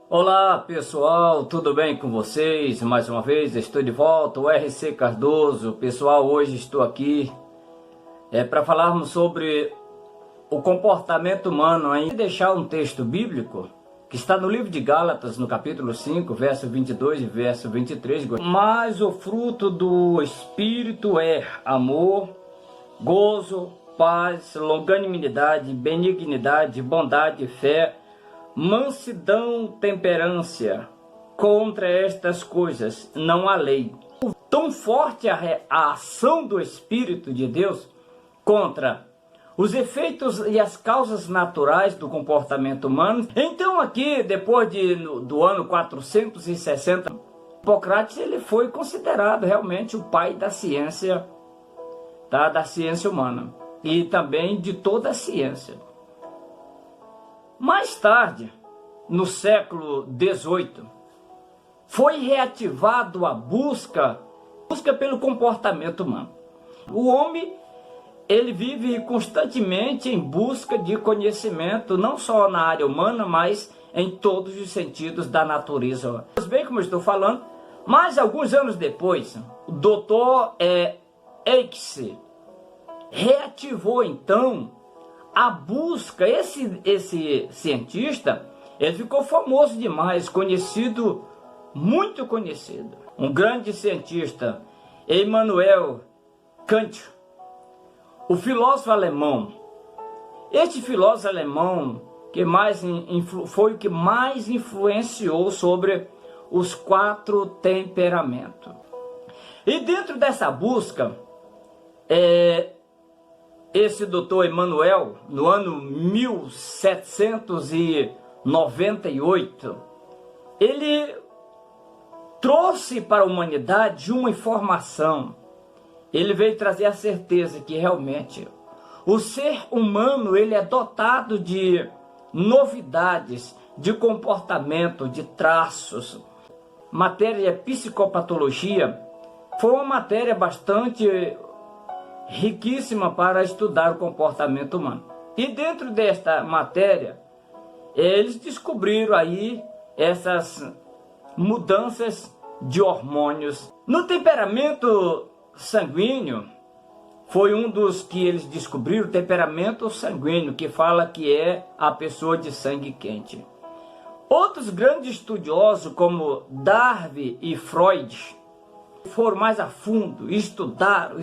Olá pessoal, tudo bem com vocês? Mais uma vez estou de volta, o RC Cardoso. Pessoal, hoje estou aqui para falarmos sobre o comportamento humano. Aí deixar um texto bíblico que está no livro de Gálatas, no capítulo 5, verso 22 e verso 23. Mas o fruto do Espírito é amor, gozo, paz, longanimidade, benignidade, bondade, fé, mansidão, temperância. Contra estas coisas não há lei. Tão forte a ação do Espírito de Deus contra os efeitos e as causas naturais do comportamento humano. Então aqui, depois do ano 460, Hipócrates ele foi considerado realmente o pai da ciência, tá? Da ciência humana e também de toda a ciência. Mais tarde, no século XVIII, foi reativado a busca pelo comportamento humano. O homem, ele vive constantemente em busca de conhecimento, não só na área humana, mas em todos os sentidos da natureza. Bem como eu estou falando, mas alguns anos depois, o Dr. Eichs reativou então a busca. Esse cientista, ele ficou famoso demais, conhecido, muito conhecido. Um grande cientista, Immanuel Kant, o filósofo alemão. Este filósofo alemão foi o que mais influenciou sobre os 4 temperamentos. E dentro dessa busca, esse doutor Emmanuel, no ano 1798, ele trouxe para a humanidade uma informação. Ele veio trazer a certeza que realmente o ser humano ele é dotado de novidades, de comportamento, de traços. Matéria de psicopatologia foi uma matéria bastante riquíssima para estudar o comportamento humano. E dentro desta matéria, eles descobriram aí essas mudanças de hormônios. No temperamento sanguíneo, foi um dos que eles descobriram, o temperamento sanguíneo, que fala que é a pessoa de sangue quente. Outros grandes estudiosos, como Darwin e Freud, foram mais a fundo, estudaram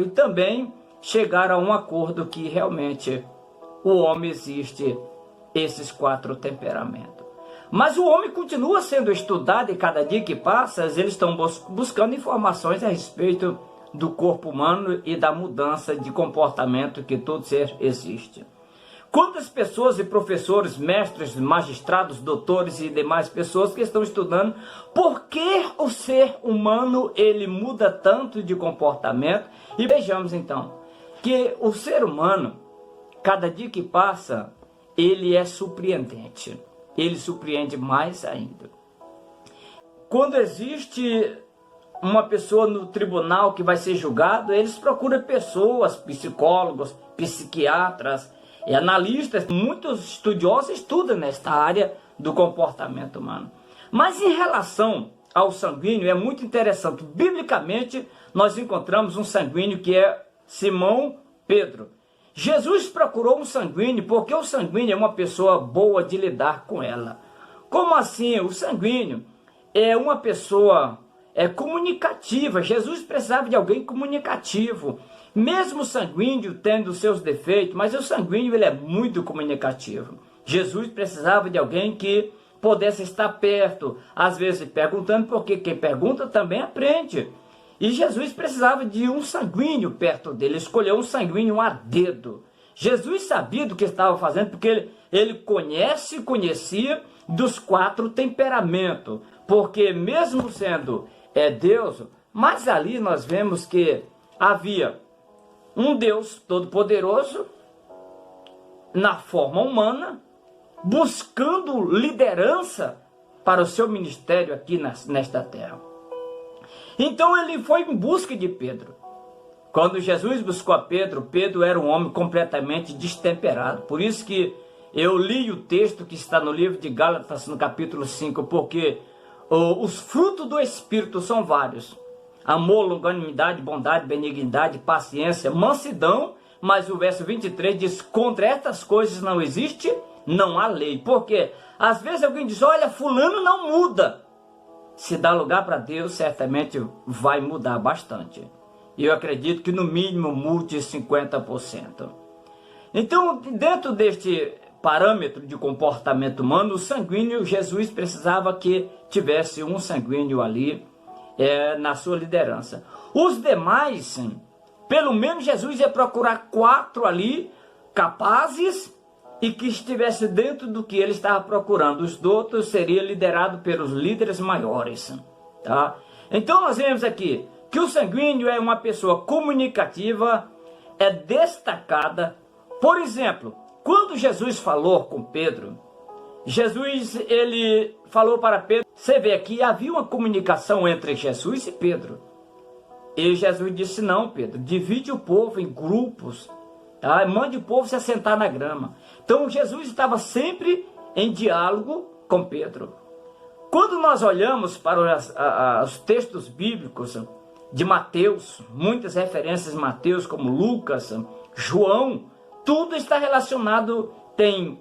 e também chegaram a um acordo que realmente o homem existe esses 4 temperamentos. Mas o homem continua sendo estudado e cada dia que passa eles estão buscando informações a respeito do corpo humano e da mudança de comportamento que todo ser existe. Quantas pessoas e professores, mestres, magistrados, doutores e demais pessoas que estão estudando por que o ser humano ele muda tanto de comportamento. E vejamos então que o ser humano, cada dia que passa, ele é surpreendente. Ele surpreende mais ainda. Quando existe uma pessoa no tribunal que vai ser julgado, eles procuram pessoas, psicólogos, psiquiatras, e analistas, muitos estudiosos estudam nesta área do comportamento humano. Mas em relação ao sanguíneo, é muito interessante. Biblicamente, nós encontramos um sanguíneo que é Simão Pedro. Jesus procurou um sanguíneo porque o sanguíneo é uma pessoa boa de lidar com ela. Como assim? O sanguíneo é uma pessoa comunicativa. Jesus precisava de alguém comunicativo. Mesmo o sanguíneo tendo seus defeitos, mas o sanguíneo ele é muito comunicativo. Jesus precisava de alguém que pudesse estar perto, às vezes perguntando, porque quem pergunta também aprende. E Jesus precisava de um sanguíneo perto dele, escolheu um sanguíneo a dedo. Jesus sabia do que estava fazendo, porque ele conhecia dos 4 temperamentos, porque mesmo sendo Deus, mas ali nós vemos que havia um Deus todo-poderoso, na forma humana, buscando liderança para o seu ministério aqui nesta terra. Então ele foi em busca de Pedro. Quando Jesus buscou a Pedro, Pedro era um homem completamente destemperado. Por isso que Eu li o texto que está no livro de Gálatas, no capítulo 5, porque os frutos do Espírito são vários. Amor, longanimidade, bondade, benignidade, paciência, mansidão. Mas o verso 23 diz, contra estas coisas não existe, não há lei. Porque às vezes alguém diz, olha, fulano não muda. Se dá lugar para Deus, certamente vai mudar bastante. E eu acredito que no mínimo mude 50%. Então, dentro deste parâmetro de comportamento humano, o sanguíneo, Jesus precisava que tivesse um sanguíneo ali na sua liderança. Os demais, pelo menos Jesus ia procurar 4 ali, capazes e que estivesse dentro do que ele estava procurando. Os outros seriam liderados pelos líderes maiores. Tá? Então nós vemos aqui que o sanguíneo é uma pessoa comunicativa, é destacada. Por exemplo, quando Jesus falou com Pedro, Jesus ele falou para Pedro, você vê aqui, havia uma comunicação entre Jesus e Pedro. E Jesus disse, não Pedro, divide o povo em grupos, tá? Mande o povo se assentar na grama. Então Jesus estava sempre em diálogo com Pedro. Quando nós olhamos para os textos bíblicos de Mateus, muitas referências de Mateus, como Lucas, João, tudo está relacionado, tem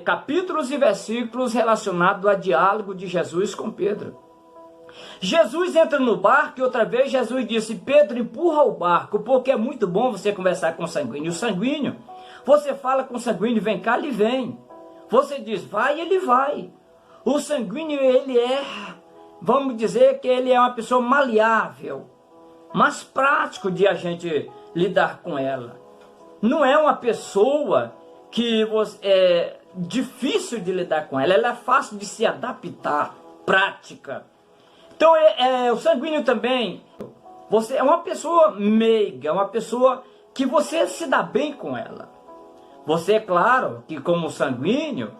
capítulos e versículos relacionados a diálogo de Jesus com Pedro. Jesus entra no barco e outra vez Jesus disse, Pedro, empurra o barco, porque é muito bom você conversar com o sanguíneo. O sanguíneo, você fala com o sanguíneo, vem cá, ele vem. Você diz, vai, ele vai. O sanguíneo, ele vamos dizer que ele é uma pessoa maleável, mas prático de a gente lidar com ela. Não é uma pessoa que é difícil de lidar com ela, ela é fácil de se adaptar, prática. Então o sanguíneo também, você é uma pessoa meiga, uma pessoa que você se dá bem com ela. Você, é claro, que como o sanguíneo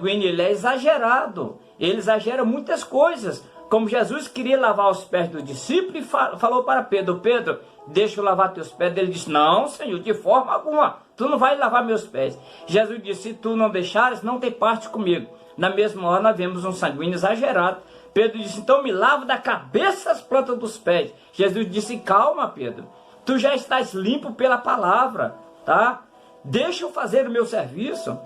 ele é exagerado, ele exagera muitas coisas. Como Jesus queria lavar os pés do discípulo e falou para Pedro, Pedro, deixa eu lavar teus pés. Ele disse, não, Senhor, de forma alguma, tu não vai lavar meus pés. Jesus disse, se tu não deixares, não tem parte comigo. Na mesma hora nós vemos um sanguíneo exagerado. Pedro disse, então me lava da cabeça as plantas dos pés. Jesus disse, calma Pedro, tu já estás limpo pela palavra, tá? Deixa eu fazer o meu serviço.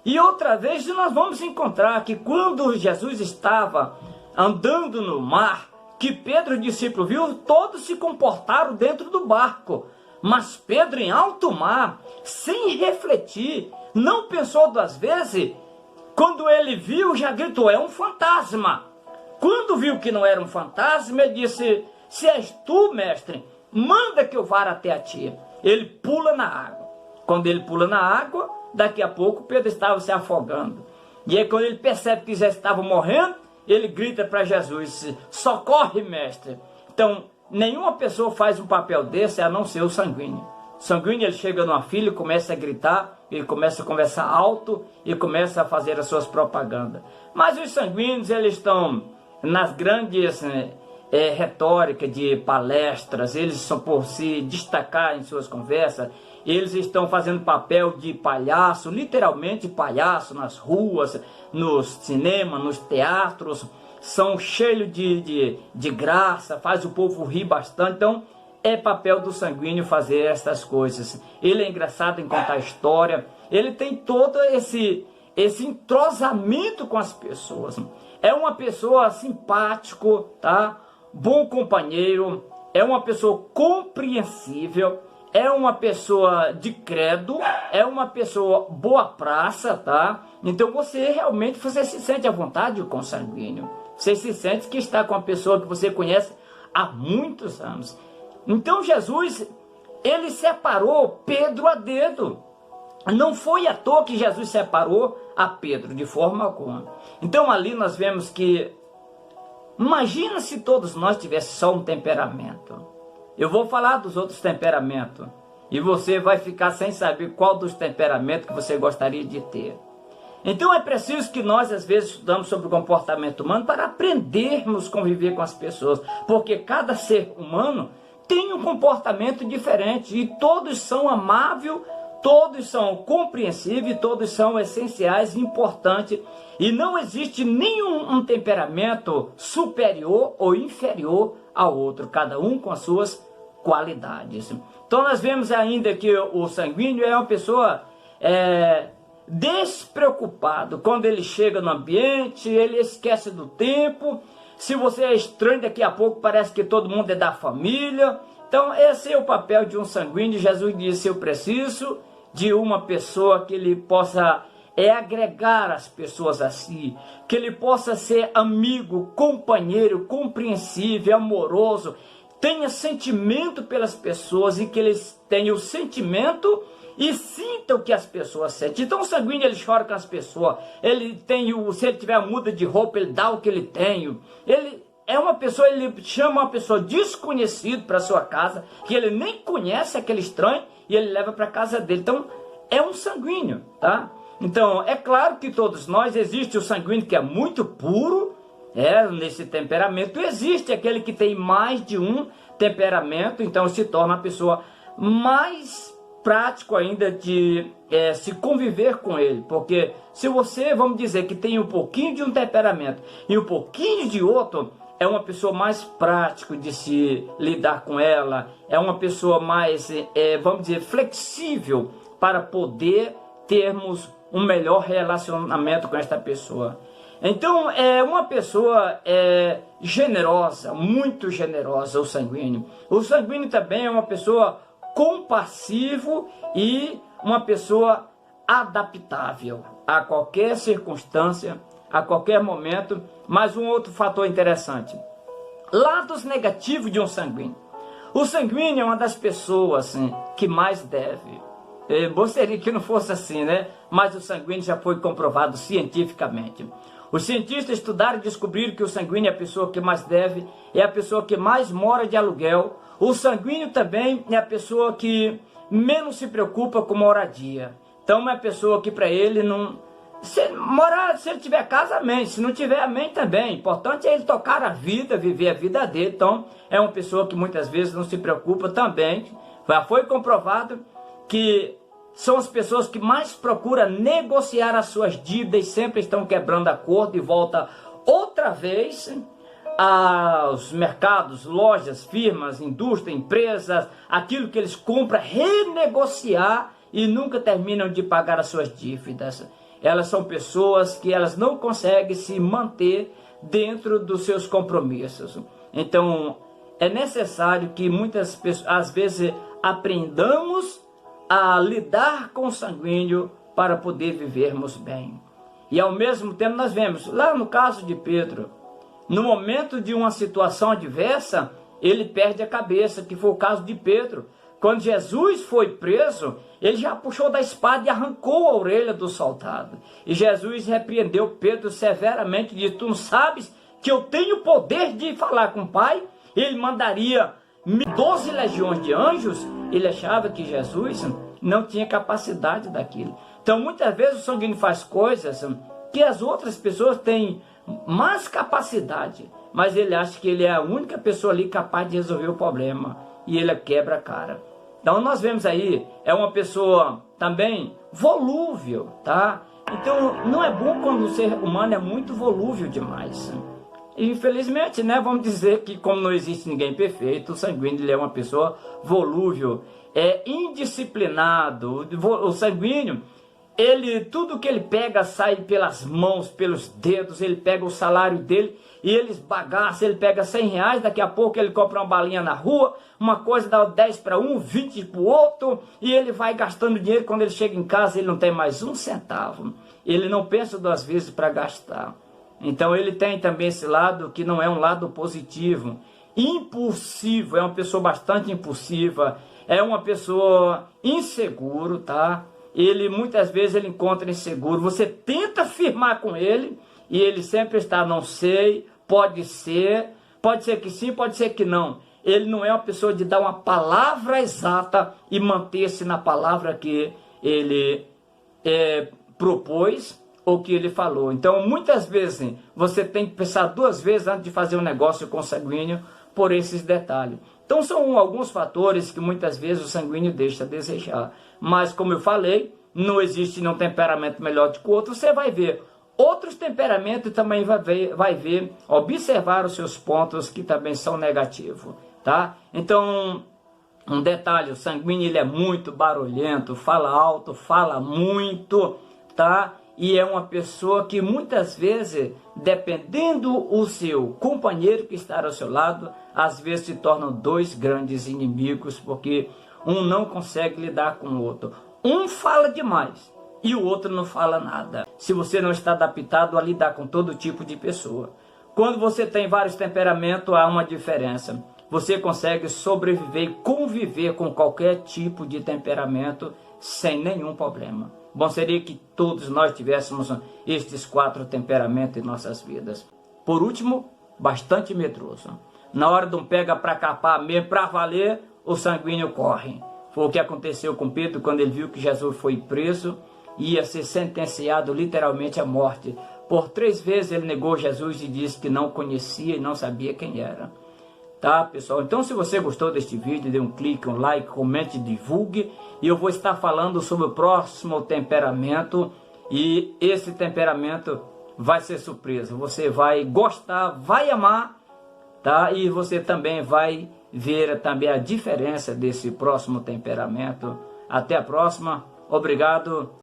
E outra vez nós vamos encontrar que quando Jesus estava andando no mar, que Pedro, o discípulo, viu, todos se comportaram dentro do barco. Mas Pedro, em alto mar, sem refletir, não pensou 2 vezes. Quando ele viu, já gritou, é um fantasma. Quando viu que não era um fantasma, ele disse, se és tu, mestre, manda que eu vá até a ti. Ele pula na água. Quando ele pula na água, daqui a pouco Pedro estava se afogando. E aí quando ele percebe que já estava morrendo, ele grita para Jesus, socorre, mestre. Então, nenhuma pessoa faz um papel desse a não ser o sanguíneo. O sanguíneo, ele chega numa fila e começa a gritar, ele começa a conversar alto e começa a fazer as suas propagandas. Mas os sanguíneos, eles estão nas grandes retóricas de palestras, eles são por se destacar em suas conversas, eles estão fazendo papel de palhaço, literalmente palhaço, nas ruas, nos cinemas, nos teatros, são cheios de graça, faz o povo rir bastante. Então é papel do sanguíneo fazer essas coisas. Ele é engraçado em contar história, ele tem todo esse entrosamento com as pessoas. É uma pessoa simpático, tá? Bom companheiro, é uma pessoa compreensível, é uma pessoa de credo, é uma pessoa boa praça, tá? Então você se sente à vontade com o sanguíneo. Você se sente que está com uma pessoa que você conhece há muitos anos. Então Jesus, ele separou Pedro a dedo. Não foi à toa que Jesus separou a Pedro, de forma alguma. Então ali nós vemos que, imagina se todos nós tivéssemos só um temperamento. Eu vou falar dos outros temperamentos. E você vai ficar sem saber qual dos temperamentos que você gostaria de ter. Então é preciso que nós às vezes estudamos sobre o comportamento humano para aprendermos a conviver com as pessoas. Porque cada ser humano tem um comportamento diferente. E todos são amáveis, todos são compreensíveis, todos são essenciais, importantes, e não existe nenhum temperamento superior ou inferior ao outro, cada um com as suas qualidades. Então nós vemos ainda que o sanguíneo é uma pessoa despreocupado. Quando ele chega no ambiente, ele esquece do tempo. Se você é estranho, daqui a pouco parece que todo mundo é da família. Então esse é o papel de um sanguíneo. Jesus disse: eu preciso de uma pessoa que ele possa agregar as pessoas a si, que ele possa ser amigo, companheiro, compreensível, amoroso, tenha sentimento pelas pessoas e que eles tenham o sentimento e sintam o que as pessoas sentem. Então o sanguíneo, ele chora com as pessoas, ele tem se ele tiver muda de roupa, ele dá o que ele tem, ele é uma pessoa, ele chama uma pessoa desconhecida para sua casa, que ele nem conhece aquele estranho, e ele leva para casa dele. Então é um sanguíneo, tá? Então é claro que todos nós, existe o sanguíneo que é muito puro, nesse temperamento, existe aquele que tem mais de um temperamento, então se torna uma pessoa mais prático ainda de se conviver com ele, porque se você, vamos dizer, que tem um pouquinho de um temperamento e um pouquinho de outro, é uma pessoa mais prática de se lidar com ela, é uma pessoa mais, vamos dizer, flexível para poder termos um melhor relacionamento com esta pessoa. Então é uma pessoa generosa, muito generosa, o sanguíneo. O sanguíneo também é uma pessoa compassivo e uma pessoa adaptável a qualquer circunstância, a qualquer momento. Mas um outro fator interessante, lados negativos de um sanguíneo. O sanguíneo é uma das pessoas que mais deve. Gostaria que não fosse assim, né? Mas o sanguíneo já foi comprovado cientificamente. Os cientistas estudaram e descobriram que o sanguíneo é a pessoa que mais deve, é a pessoa que mais mora de aluguel. O sanguíneo também é a pessoa que menos se preocupa com moradia. Então é uma pessoa que para ele não... Se ele tiver casa, amém. Se não tiver, amém também. O importante é ele tocar a vida, viver a vida dele. Então é uma pessoa que muitas vezes não se preocupa também. Já foi comprovado que são as pessoas que mais procuram negociar as suas dívidas, sempre estão quebrando acordo e volta outra vez aos mercados, lojas, firmas, indústria, empresas, aquilo que eles compram, renegociar e nunca terminam de pagar as suas dívidas. Elas são pessoas que elas não conseguem se manter dentro dos seus compromissos. Então é necessário que muitas pessoas, às vezes, aprendamos a lidar com o sanguíneo para poder vivermos bem. E ao mesmo tempo nós vemos, lá no caso de Pedro, no momento de uma situação adversa, ele perde a cabeça, que foi o caso de Pedro. Quando Jesus foi preso, ele já puxou da espada e arrancou a orelha do soldado. E Jesus repreendeu Pedro severamente, disse: tu não sabes que eu tenho poder de falar com o Pai? Ele mandaria 12 legiões de anjos. Ele achava que Jesus não tinha capacidade daquilo. Então muitas vezes o sanguíneo faz coisas que as outras pessoas têm mais capacidade, mas ele acha que ele é a única pessoa ali capaz de resolver o problema, e ele quebra a cara. Então nós vemos aí, é uma pessoa também volúvel, tá? Então não é bom quando o ser humano é muito volúvel demais. Infelizmente, né, vamos dizer que como não existe ninguém perfeito, o sanguíneo ele é uma pessoa volúvel, indisciplinado. O sanguíneo, tudo que ele pega sai pelas mãos, pelos dedos. Ele pega o salário dele e ele esbagaça. Ele pega 100 reais, daqui a pouco ele compra uma balinha na rua, uma coisa dá 10 para um, 20 para o outro, e ele vai gastando dinheiro. Quando ele chega em casa, ele não tem mais um centavo. Ele não pensa 2 vezes para gastar. Então ele tem também esse lado que não é um lado positivo. Impulsivo, é uma pessoa bastante impulsiva, é uma pessoa inseguro, tá? Ele muitas vezes ele encontra inseguro, você tenta firmar com ele e ele sempre está, não sei, pode ser que sim, pode ser que não. Ele não é uma pessoa de dar uma palavra exata e manter-se na palavra que ele propôs ou que ele falou. Então muitas vezes você tem que pensar 2 vezes antes de fazer um negócio com o sanguíneo por esses detalhes. Então são alguns fatores que muitas vezes o sanguíneo deixa a desejar. Mas como eu falei, não existe nenhum temperamento melhor do que o outro. Você vai ver outros temperamentos e também vai ver, observar os seus pontos que também são negativos, tá? Então, um detalhe, o sanguíneo ele é muito barulhento, fala alto, fala muito, tá? E é uma pessoa que muitas vezes, dependendo o seu companheiro que está ao seu lado, às vezes se tornam dois grandes inimigos, porque um não consegue lidar com o outro. Um fala demais e o outro não fala nada. Se você não está adaptado a lidar com todo tipo de pessoa. Quando você tem vários temperamentos, há uma diferença. Você consegue sobreviver e conviver com qualquer tipo de temperamento sem nenhum problema. Bom seria que todos nós tivéssemos estes 4 temperamentos em nossas vidas. Por último, bastante medroso. Na hora de um pega para capar mesmo, para valer, o sanguíneo corre. Foi o que aconteceu com Pedro quando ele viu que Jesus foi preso e ia ser sentenciado literalmente à morte. Por 3 vezes ele negou Jesus e disse que não conhecia e não sabia quem era. Tá, pessoal? Então, se você gostou deste vídeo, dê um clique, um like, comente, divulgue. E eu vou estar falando sobre o próximo temperamento. E esse temperamento vai ser surpresa. Você vai gostar, vai amar, tá? E você também vai ver também a diferença desse próximo temperamento. Até a próxima. Obrigado.